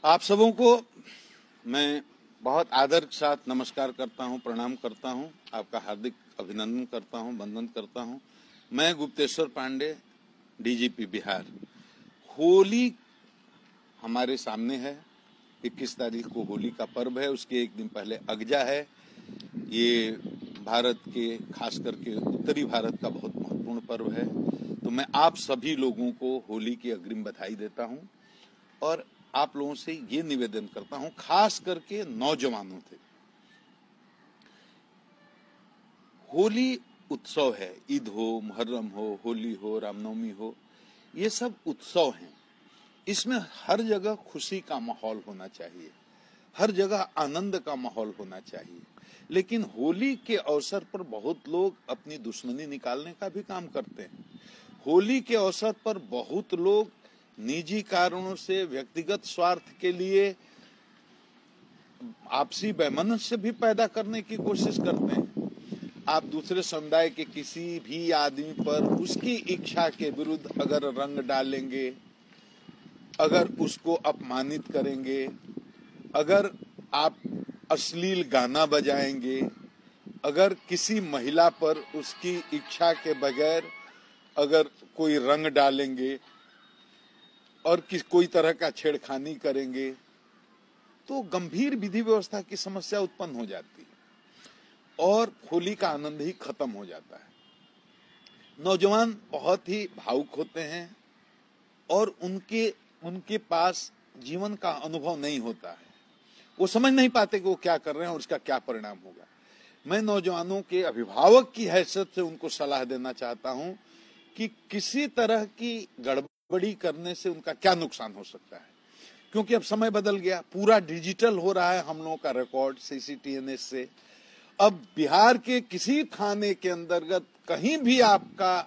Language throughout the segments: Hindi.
आप सबों को मैं बहुत आदर के साथ नमस्कार करता हूं, प्रणाम करता हूं, आपका हार्दिक अभिनंदन करता हूं, वंदन करता हूं। मैं गुप्तेश्वर पांडे, डीजीपी बिहार। होली हमारे सामने है। 21 तारीख को होली का पर्व है। उसके एक दिन पहले अगजा है। ये भारत के, खास करके उत्तरी भारत का बहुत महत्वपूर्ण पर्व है। तो मैं आप सभी लोगों को होली की अग्रिम बधाई देता हूं और आप लोगों से ये निवेदन करता हूं, खास करके नौजवानों से। होली उत्सव है। ईद हो, मुहर्रम हो, होली हो, रामनवमी हो, ये सब उत्सव हैं। इसमें हर जगह खुशी का माहौल होना चाहिए, हर जगह आनंद का माहौल होना चाहिए। लेकिन होली के अवसर पर बहुत लोग अपनी दुश्मनी निकालने का भी काम करते हैं। होली के अवसर पर बहुत लोग निजी कारणों से, व्यक्तिगत स्वार्थ के लिए आपसी वैमनस्य भी पैदा करने की कोशिश करते हैं। आप दूसरे समुदाय के किसी भी आदमी पर उसकी इच्छा के विरुद्ध अगर रंग डालेंगे, अगर उसको अपमानित करेंगे, अगर आप अश्लील गाना बजाएंगे, अगर किसी महिला पर उसकी इच्छा के बगैर अगर कोई रंग डालेंगे और कोई तरह का छेड़खानी करेंगे, तो गंभीर विधि व्यवस्था की समस्या उत्पन्न हो जाती है और होली का आनंद ही खत्म हो जाता है। नौजवान बहुत ही भावुक होते हैं और उनके पास जीवन का अनुभव नहीं होता है। वो समझ नहीं पाते कि वो क्या कर रहे हैं और उसका क्या परिणाम होगा। मैं नौजवानों के अभिभावक की हैसियत से उनको सलाह देना चाहता हूं कि किसी तरह की गड़बड़ी करने से उनका क्या नुकसान हो सकता है, क्योंकि अब समय बदल गया, पूरा डिजिटल हो रहा है हम लोगों का रिकॉर्ड सीसीटीएनएस से। अब बिहार के किसी थाने के अंतर्गत कहीं भी आपका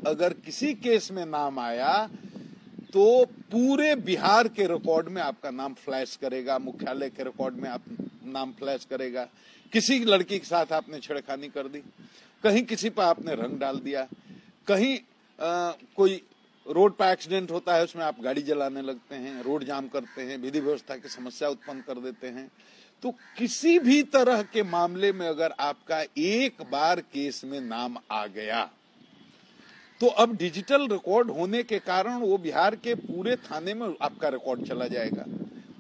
अगर किसी केस में नाम आया तो पूरे बिहार के रिकॉर्ड में आपका नाम फ्लैश करेगा, मुख्यालय के रिकॉर्ड में आप नाम फ्लैश करेगा। किसी लड़की के साथ आपने छेड़खानी कर दी, कहीं किसी पर आपने रंग डाल दिया, कहीं कोई रोड पर एक्सीडेंट होता है, उसमें आप गाड़ी जलाने लगते हैं, रोड जाम करते हैं, विधि व्यवस्था की समस्या उत्पन्न कर देते हैं। तो किसी भी तरह के मामले में अगर आपका एक बार केस में नाम आ गया तो अब डिजिटल रिकॉर्ड होने के कारण वो बिहार के पूरे थाने में आपका रिकॉर्ड चला जाएगा,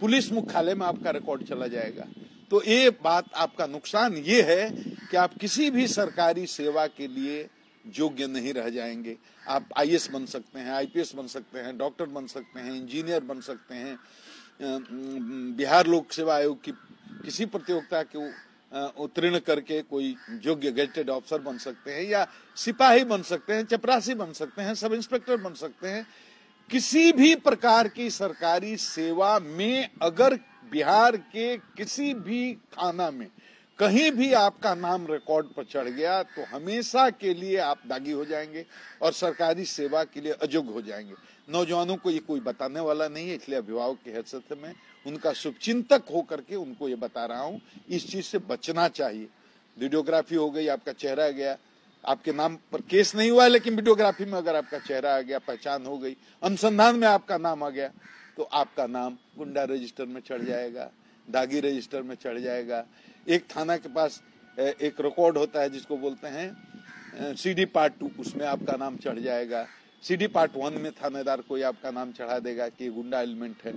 पुलिस मुख्यालय में आपका रिकॉर्ड चला जाएगा। तो ये बात, आपका नुकसान ये है कि आप किसी भी सरकारी सेवा के लिए योग्य नहीं रह जाएंगे। आप आईएएस बन सकते हैं, आईपीएस बन सकते हैं, डॉक्टर बन सकते हैं, इंजीनियर बन सकते हैं, बिहार लोक सेवा आयोग की किसी प्रतियोगिता के उत्तीर्ण करके कोई योग्य गेजेटेड ऑफिसर बन सकते हैं, या सिपाही बन सकते हैं, चपरासी बन सकते हैं, सब इंस्पेक्टर बन सकते हैं। किसी भी प्रकार की सरकारी सेवा में अगर बिहार के किसी भी थाना में कहीं भी आपका नाम रिकॉर्ड पर चढ़ गया तो हमेशा के लिए आप दागी हो जाएंगे और सरकारी सेवा के लिए अयोग्य हो जाएंगे। नौजवानों को ये कोई बताने वाला नहीं है, इसलिए अभिभावक की हैसियत से मैं उनका शुभचिंतक होकर के उनको ये बता रहा हूं, इस चीज से बचना चाहिए। वीडियोग्राफी हो गई, आपका चेहरा आ गया, आपके नाम पर केस नहीं हुआ है लेकिन वीडियोग्राफी में अगर आपका चेहरा आ गया, पहचान हो गई, अनुसंधान में आपका नाम आ गया, तो आपका नाम गुंडा रजिस्टर में चढ़ जाएगा, दागी रजिस्टर में चढ़ जाएगा। एक थाना के पास एक रिकॉर्ड होता है जिसको बोलते हैं सीडी पार्ट 2, उसमें आपका नाम चढ़ जाएगा। सीडी पार्ट 1 में थानेदार कोई आपका नाम चढ़ा देगा कि गुंडा एलिमेंट है।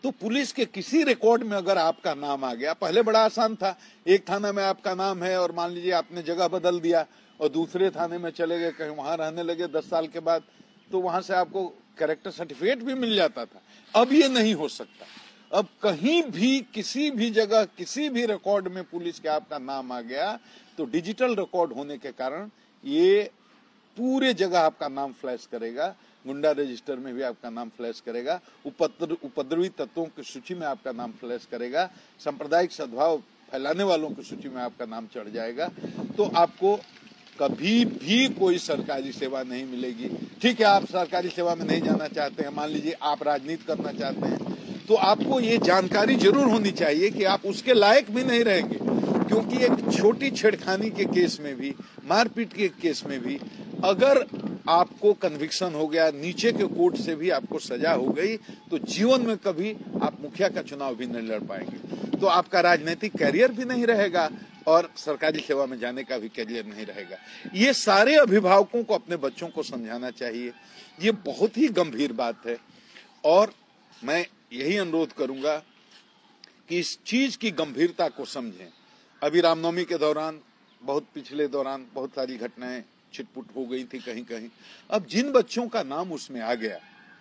तो पुलिस के किसी रिकॉर्ड में अगर आपका नाम आ गया, पहले बड़ा आसान था, एक थाना में आपका नाम है और मान लीजिए आपने जगह बदल दिया और दूसरे थाने में चले गए, कहीं वहां रहने लगे 10 साल के बाद, तो वहां से आपको कैरेक्टर सर्टिफिकेट भी मिल जाता था। अब ये नहीं हो सकता। अब कहीं भी किसी भी जगह किसी भी रिकॉर्ड में पुलिस के आपका नाम आ गया तो डिजिटल रिकॉर्ड होने के कारण ये पूरे जगह आपका नाम फ्लैश करेगा, गुंडा रजिस्टर में भी आपका नाम फ्लैश करेगा, उपद्रवी तत्वों की सूची में आपका नाम फ्लैश करेगा, सांप्रदायिक सद्भाव फैलाने वालों की सूची में आपका नाम चढ़ जाएगा। तो आपको कभी भी कोई सरकारी सेवा नहीं मिलेगी। ठीक है, आप सरकारी सेवा में नहीं जाना चाहते हैं, मान लीजिए आप राजनीति करना चाहते हैं, तो आपको ये जानकारी जरूर होनी चाहिए कि आप उसके लायक भी नहीं रहेंगे, क्योंकि एक छोटी छेड़खानी के केस में भी, मारपीट के केस में भी अगर आपको कन्विक्शन हो गया, नीचे के कोर्ट से भी आपको सजा हो गई, तो जीवन में कभी आप मुखिया का चुनाव भी नहीं लड़ पाएंगे, तो आपका राजनीतिक कैरियर भी नहीं रहेगा और सरकारी सेवा में जाने का भी कैरियर नहीं रहेगा। ये सारे अभिभावकों को अपने बच्चों को समझाना चाहिए। ये बहुत ही गंभीर बात है और मैं यही अनुरोध करूंगा कि इस चीज की गंभीरता को समझें। अभी रामनवमी के दौरान पिछले दौरान बहुत सारी घटनाएं छिटपुट हो गई थी कहीं कहीं। अब जिन बच्चों का नाम उसमें आ गया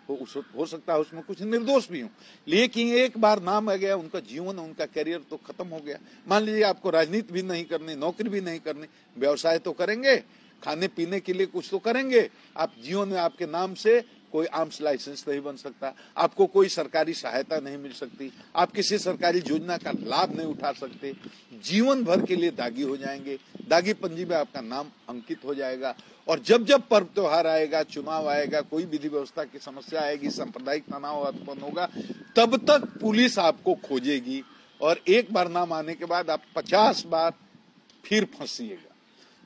हो सकता है उसमें कुछ निर्दोष भी हों, लेकिन एक बार नाम आ गया, उनका जीवन, उनका कैरियर तो खत्म हो गया। मान लीजिए आपको राजनीति भी नहीं करनी, नौकरी भी नहीं करनी, व्यवसाय तो करेंगे, खाने पीने के लिए कुछ तो करेंगे। आप जीवन में आपके नाम से कोई आर्म्स लाइसेंस नहीं बन सकता, आपको कोई सरकारी सहायता नहीं मिल सकती, आप किसी सरकारी योजना का लाभ नहीं उठा सकते, जीवन भर के लिए दागी हो जाएंगे, दागी पंजी में आपका नाम अंकित हो जाएगा। और जब जब पर्व त्योहार आएगा, चुनाव आएगा, कोई विधि व्यवस्था की समस्या आएगी, सांप्रदायिक तनाव उत्पन्न होगा, तब तक पुलिस आपको खोजेगी और एक बार नाम आने के बाद आप 50 बार फिर फंसिएगा।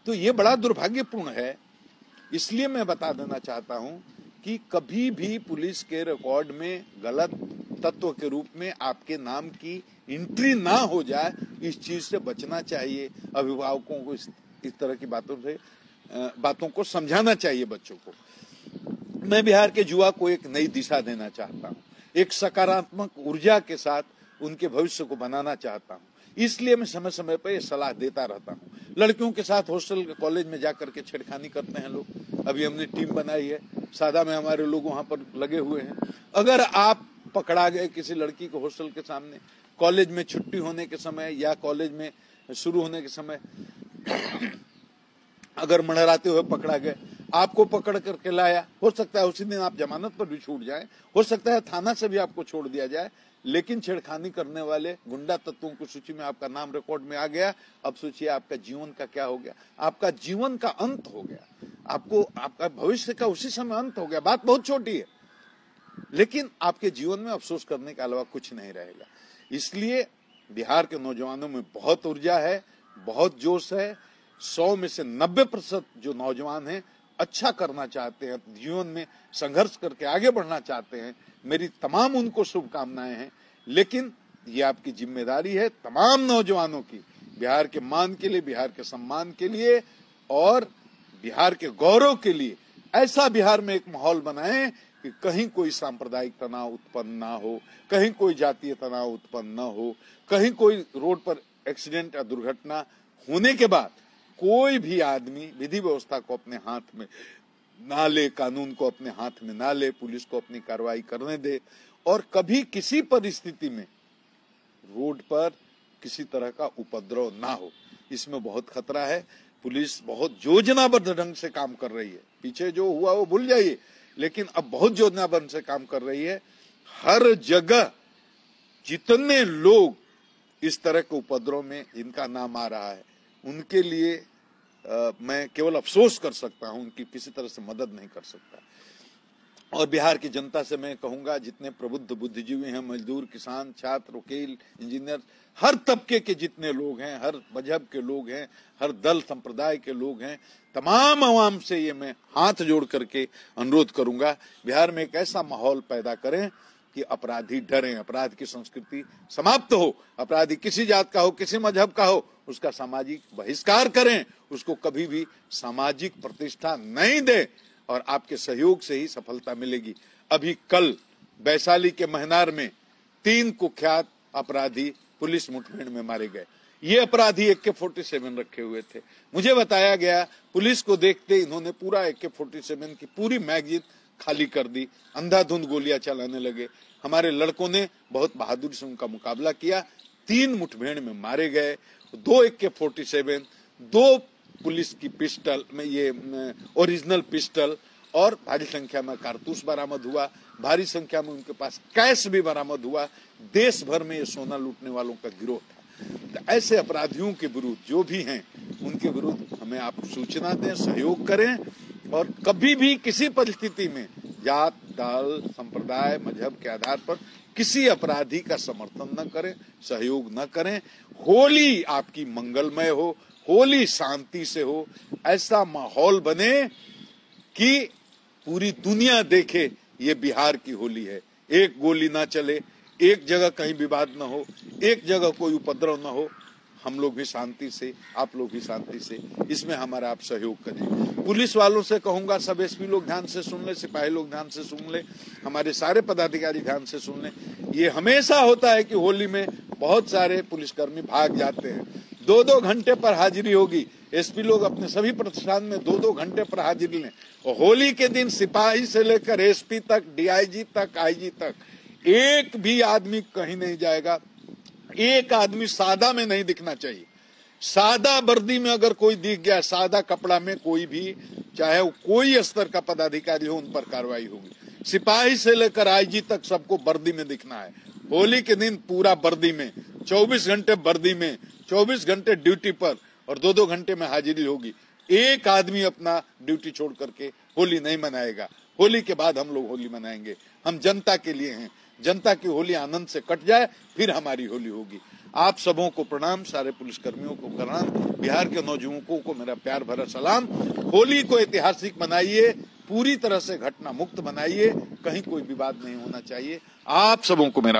तो ये बड़ा दुर्भाग्यपूर्ण है। इसलिए मैं बता देना चाहता हूं कि कभी भी पुलिस के रिकॉर्ड में गलत तत्व के रूप में आपके नाम की एंट्री ना हो जाए, इस चीज से बचना चाहिए। अभिभावकों को इस तरह की बातों को समझाना चाहिए बच्चों को। मैं बिहार के युवा को एक नई दिशा देना चाहता हूं, एक सकारात्मक ऊर्जा के साथ उनके भविष्य को बनाना चाहता हूं। इसलिए मैं समय समय पर यह सलाह देता रहता हूं। लड़कियों के साथ हॉस्टल कॉलेज में जाकर के छेड़खानी करते हैं लोग। अभी हमने टीम बनाई है, सादा में हमारे लोग वहां पर लगे हुए हैं। अगर आप पकड़ा गए किसी लड़की को हॉस्टल के सामने, कॉलेज में छुट्टी होने के समय या कॉलेज में शुरू होने के समय अगर मंडराते हुए पकड़ा गए, आपको पकड़ करके लाया, हो सकता है उसी दिन आप जमानत पर भी छूट जाए, हो सकता है थाना से भी आपको छोड़ दिया जाए, लेकिन छेड़खानी करने वाले गुंडा तत्वों की सूची में आपका नाम रिकॉर्ड में आ गया। अब सोचिए आपका जीवन का क्या हो गया, आपका जीवन का अंत हो गया, आपका भविष्य का उसी समय अंत हो गया। बात बहुत छोटी है, लेकिन आपके जीवन में अफसोस करने के अलावा कुछ नहीं रहेगा। इसलिए बिहार के नौजवानों में बहुत ऊर्जा है, बहुत जोश है। 100 में से 90% जो नौजवान हैं अच्छा करना चाहते हैं, जीवन में संघर्ष करके आगे बढ़ना चाहते हैं। मेरी तमाम उनको शुभकामनाएं हैं। लेकिन ये आपकी जिम्मेदारी है तमाम नौजवानों की, बिहार के मान के लिए, बिहार के सम्मान के लिए और बिहार के गौरव के लिए ऐसा बिहार में एक माहौल बनाएं कि कहीं कोई सांप्रदायिक तनाव उत्पन्न ना हो, कहीं कोई जातीय तनाव उत्पन्न ना हो, कहीं कोई रोड पर एक्सीडेंट या दुर्घटना होने के बाद कोई भी आदमी विधि व्यवस्था को अपने हाथ में ना ले, कानून को अपने हाथ में ना ले, पुलिस को अपनी कार्रवाई करने दे और कभी किसी परिस्थिति में रोड पर किसी तरह का उपद्रव ना हो। इसमें बहुत खतरा है। पुलिस बहुत योजनाबद्ध ढंग से काम कर रही है। पीछे जो हुआ वो भूल जाइए, लेकिन अब बहुत योजनाबद्ध से काम कर रही है। हर जगह जितने लोग इस तरह के उपद्रव में जिनका नाम आ रहा है, उनके लिए मैं केवल अफसोस कर सकता हूं, उनकी किसी तरह से मदद नहीं कर सकता। और बिहार की जनता से मैं कहूंगा, जितने प्रबुद्ध बुद्धिजीवी हैं, मजदूर, किसान, छात्र, वकील, इंजीनियर, हर तबके के जितने लोग हैं, हर मजहब के लोग हैं, हर दल संप्रदाय के लोग हैं, तमाम आवाम से ये मैं हाथ जोड़ करके अनुरोध करूंगा, बिहार में एक ऐसा माहौल पैदा करें कि अपराधी डरें, अपराध की संस्कृति समाप्त हो। अपराधी किसी जात का हो, किसी मजहब का हो, उसका सामाजिक बहिष्कार करें, उसको कभी भी सामाजिक प्रतिष्ठा नहीं दे और आपके सहयोग से ही सफलता मिलेगी। अभी कल वैशाली के महनार में 3 कुख्यात अपराधी पुलिस मुठभेड़ में मारे गए। ये अपराधी AK-47 रखे हुए थे। मुझे बताया गया पुलिस को देखते इन्होंने पूरा AK-47 की पूरी मैगजीन खाली कर दी, अंधाधुंध गोलियां चलाने लगे। हमारे लड़कों ने बहुत बहादुरी से उनका मुकाबला किया। 3 मुठभेड़ में मारे गए। 2 AK-47, 2 पुलिस की पिस्टल में, ये ओरिजिनल पिस्टल और भारी संख्या में कारतूस बरामद हुआ। भारी संख्या में उनके पास कैश भी बरामद हुआ। देश भर में ये सोना लूटने वालों का गिरोह था। तो ऐसे अपराधियों के विरुद्ध जो भी हैं, उनके विरुद्ध हमें आप सूचना दें, सहयोग करें और कभी भी किसी परिस्थिति में जात, दल, संप्रदाय, मजहब के आधार पर किसी अपराधी का समर्थन न करें, सहयोग न करें। होली आपकी मंगलमय हो, होली शांति से हो, ऐसा माहौल बने कि पूरी दुनिया देखे ये बिहार की होली है। एक गोली ना चले, एक जगह कहीं विवाद न हो, एक जगह कोई उपद्रव न हो। हम लोग भी शांति से, आप लोग भी शांति से, इसमें हमारा आप सहयोग करें। पुलिस वालों से कहूंगा, सब एसपी लोग ध्यान से सुन ले, सिपाही लोग ध्यान से सुन ले, हमारे सारे पदाधिकारी ध्यान से सुन ले। ये हमेशा होता है कि होली में बहुत सारे पुलिसकर्मी भाग जाते हैं। 2-2 घंटे पर हाजिरी होगी। एसपी लोग अपने सभी प्रतिष्ठान में 2-2 घंटे पर हाजिरी लें। और होली के दिन सिपाही से लेकर एसपी तक, डीआईजी तक, आईजी तक, एक भी आदमी कहीं नहीं जाएगा। एक आदमी सादा में नहीं दिखना चाहिए। सादा वर्दी में अगर कोई दिख गया, सादा कपड़ा में कोई भी, चाहे वो कोई स्तर का पदाधिकारी हो, उन पर कार्रवाई होगी। सिपाही से लेकर आईजी तक सबको वर्दी में दिखना है। होली के दिन पूरा वर्दी में, 24 घंटे वर्दी में, 24 घंटे ड्यूटी पर, और 2-2 घंटे में हाजिरी होगी। एक आदमी अपना ड्यूटी छोड़ करके होली नहीं मनाएगा। होली के बाद हम लोग होली मनाएंगे। हम जनता के लिए हैं। जनता की होली आनंद से कट जाए, फिर हमारी होली होगी। आप सबों को प्रणाम, सारे पुलिसकर्मियों को प्रणाम, बिहार के नौजुवकों को मेरा प्यार भरा सलाम। होली को ऐतिहासिक बनाइए, पूरी तरह से घटना मुक्त बनाइए, कहीं कोई विवाद नहीं होना चाहिए। आप सबों को मेरा